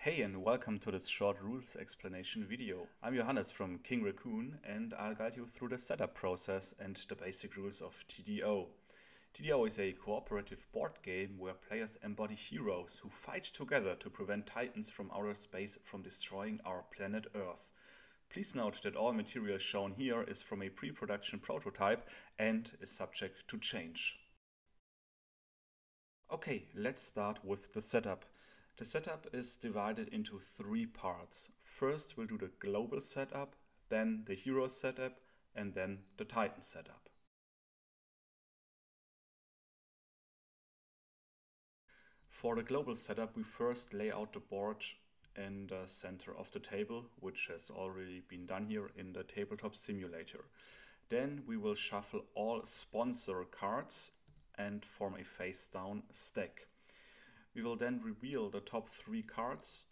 Hey and welcome to this short rules explanation video. I'm Johannes from King Raccoon and I'll guide you through the setup process and the basic rules of TDO. TDO is a cooperative board game where players embody heroes who fight together to prevent titans from outer space from destroying our planet Earth. Please note that all material shown here is from a pre-production prototype and is subject to change. Okay, let's start with the setup. The setup is divided into three parts. First, we'll do the global setup, then the hero setup, and then the Titan setup. For the global setup, we first lay out the board in the center of the table, which has already been done here in the tabletop simulator. Then we will shuffle all sponsor cards and form a face-down stack. We will then reveal the top three cards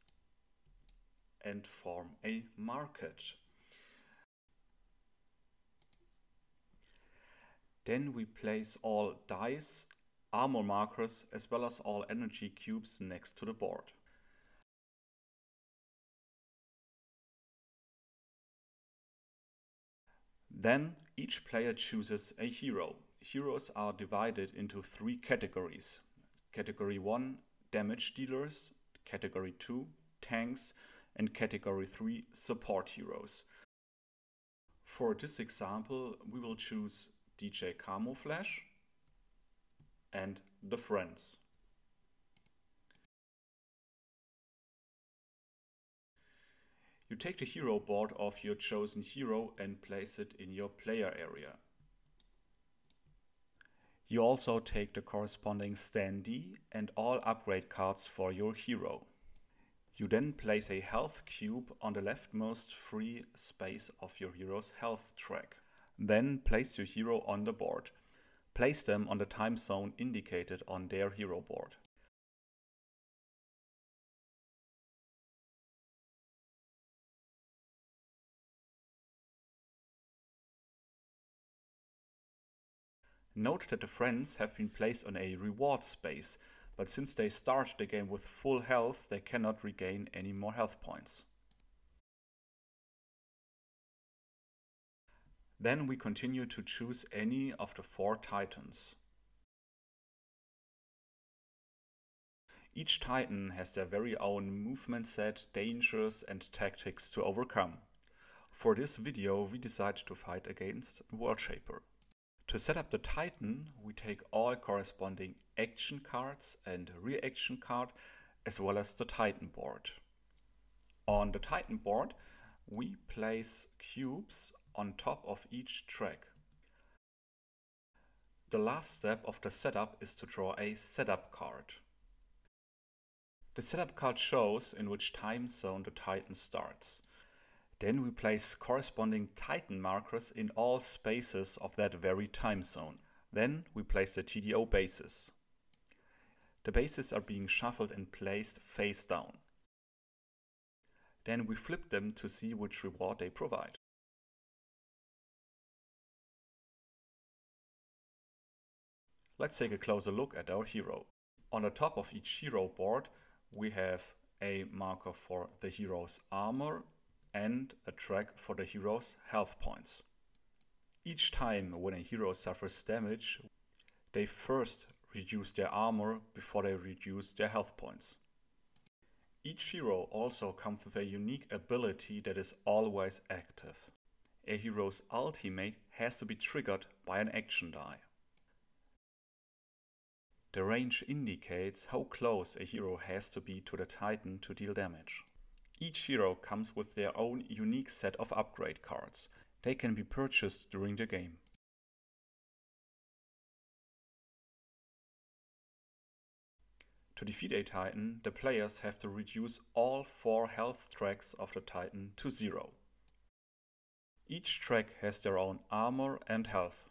and form a market. Then we place all dice, armor markers, as well as all energy cubes next to the board. Then each player chooses a hero. Heroes are divided into three categories. Category 1, damage dealers, Category 2, tanks, and Category 3, support heroes. For this example, we will choose DJ Camouflage and the Friends. You take the hero board of your chosen hero and place it in your player area. You also take the corresponding standee and all upgrade cards for your hero. You then place a health cube on the leftmost free space of your hero's health track. Then place your hero on the board. Place them on the time zone indicated on their hero board. Note that the friends have been placed on a reward space, but since they start the game with full health, they cannot regain any more health points. Then we continue to choose any of the four titans. Each titan has their very own movement set, dangers and tactics to overcome. For this video we decided to fight against World Shaper. To set up the Titan, we take all corresponding action cards and reaction card, as well as the Titan board. On the Titan board, we place cubes on top of each track. The last step of the setup is to draw a setup card. The setup card shows in which time zone the Titan starts. Then we place corresponding Titan markers in all spaces of that very time zone. Then we place the TDO bases. The bases are being shuffled and placed face down. Then we flip them to see which reward they provide. Let's take a closer look at our hero. On the top of each hero board we have a marker for the hero's armor and a track for the hero's health points. Each time when a hero suffers damage, they first reduce their armor before they reduce their health points. Each hero also comes with a unique ability that is always active. A hero's ultimate has to be triggered by an action die. The range indicates how close a hero has to be to the Titan to deal damage. Each hero comes with their own unique set of upgrade cards. They can be purchased during the game. To defeat a Titan, the players have to reduce all four health tracks of the Titan to 0. Each track has their own armor and health.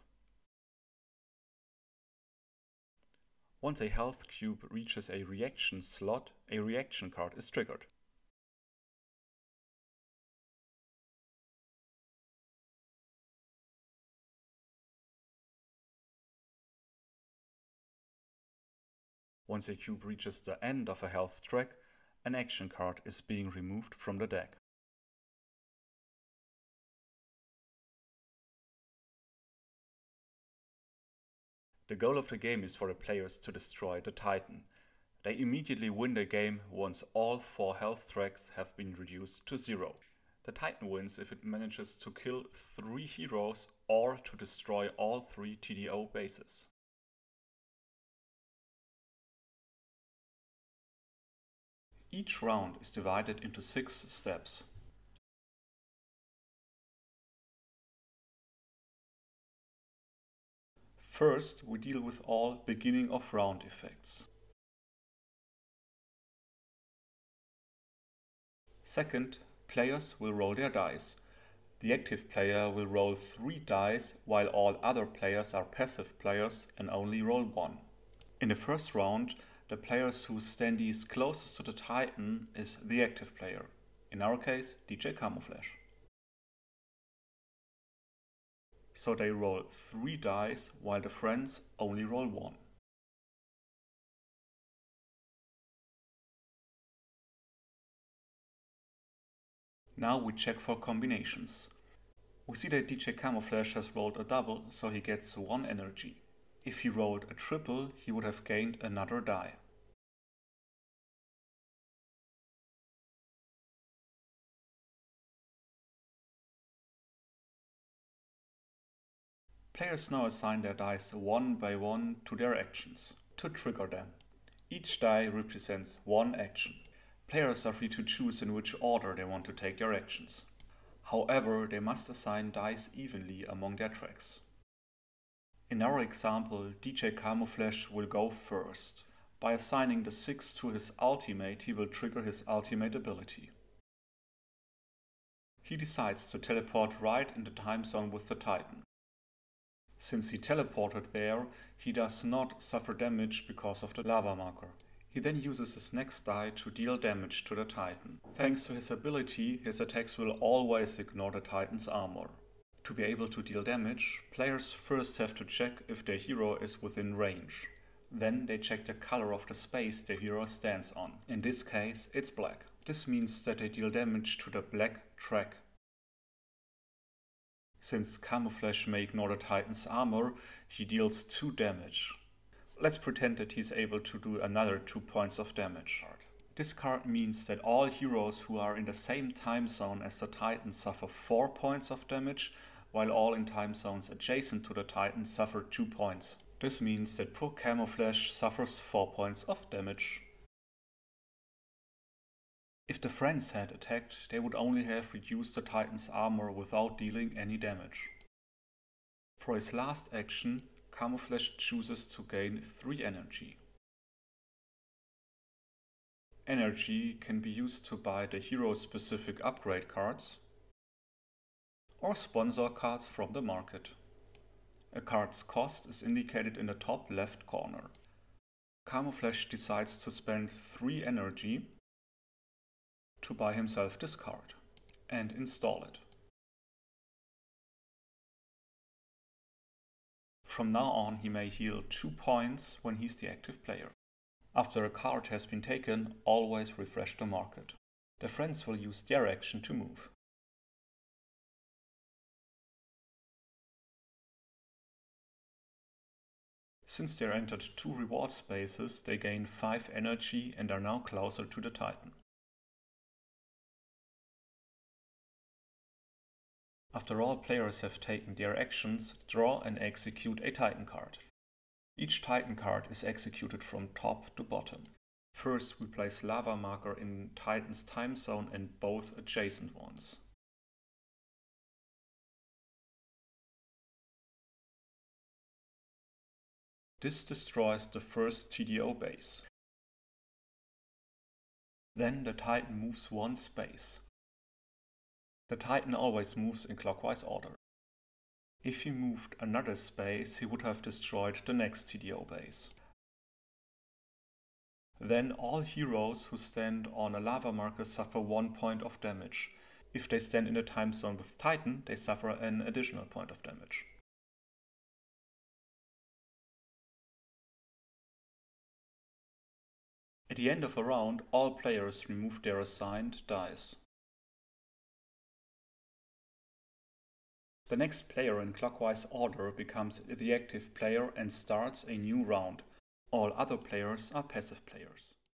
Once a health cube reaches a reaction slot, a reaction card is triggered. Once a cube reaches the end of a health track, an action card is being removed from the deck. The goal of the game is for the players to destroy the Titan. They immediately win the game once all 4 health tracks have been reduced to 0. The Titan wins if it manages to kill 3 heroes or to destroy all 3 TDO bases. Each round is divided into 6 steps. First, we deal with all beginning of round effects. Second, players will roll their dice. The active player will roll 3 dice, while all other players are passive players and only roll 1. In the first round, the players whose standee is closest to the Titan is the active player, in our case DJ Camouflage. So they roll 3 dice, while the friends only roll 1. Now we check for combinations. We see that DJ Camouflage has rolled a double, so he gets 1 energy. If he rolled a triple, he would have gained another die. Players now assign their dice 1 by 1 to their actions, to trigger them. Each die represents 1 action. Players are free to choose in which order they want to take their actions. However, they must assign dice evenly among their tracks. In our example, DJ Camouflage will go first. By assigning the 6 to his ultimate, he will trigger his ultimate ability. He decides to teleport right in the time zone with the Titan. Since he teleported there, he does not suffer damage because of the lava marker. He then uses his next die to deal damage to the Titan. Thanks to his ability, his attacks will always ignore the Titan's armor. To be able to deal damage, players first have to check if their hero is within range. Then they check the color of the space their hero stands on. In this case, it's black. This means that they deal damage to the black track. Since Camouflage may ignore the Titan's armor, he deals 2 damage. Let's pretend that he's able to do another 2 points of damage. This card means that all heroes who are in the same time zone as the Titan suffer 4 points of damage, while all in time zones adjacent to the Titan suffer 2 points. This means that poor Camouflage suffers 4 points of damage. If the friends had attacked, they would only have reduced the Titan's armor without dealing any damage. For his last action, Camouflage chooses to gain 3 energy. Energy can be used to buy the hero-specific upgrade cards or sponsor cards from the market. A card's cost is indicated in the top left corner. Camouflage decides to spend 3 energy to buy himself this card and install it. From now on, he may heal 2 points when he's the active player. After a card has been taken, always refresh the market. The friends will use their action to move. Since they entered 2 reward spaces, they gain 5 energy and are now closer to the Titan. After all players have taken their actions, draw and execute a Titan card. Each Titan card is executed from top to bottom. First, we place lava marker in Titan's time zone and both adjacent ones. This destroys the first TDO base. Then the Titan moves 1 space. The Titan always moves in clockwise order. If he moved another space, he would have destroyed the next TDO base. Then all heroes who stand on a lava marker suffer 1 point of damage. If they stand in a time zone with Titan, they suffer an additional point of damage. A At the end of a round, all players remove their assigned dice. The next player in clockwise order becomes the active player and starts a new round. All other players are passive players.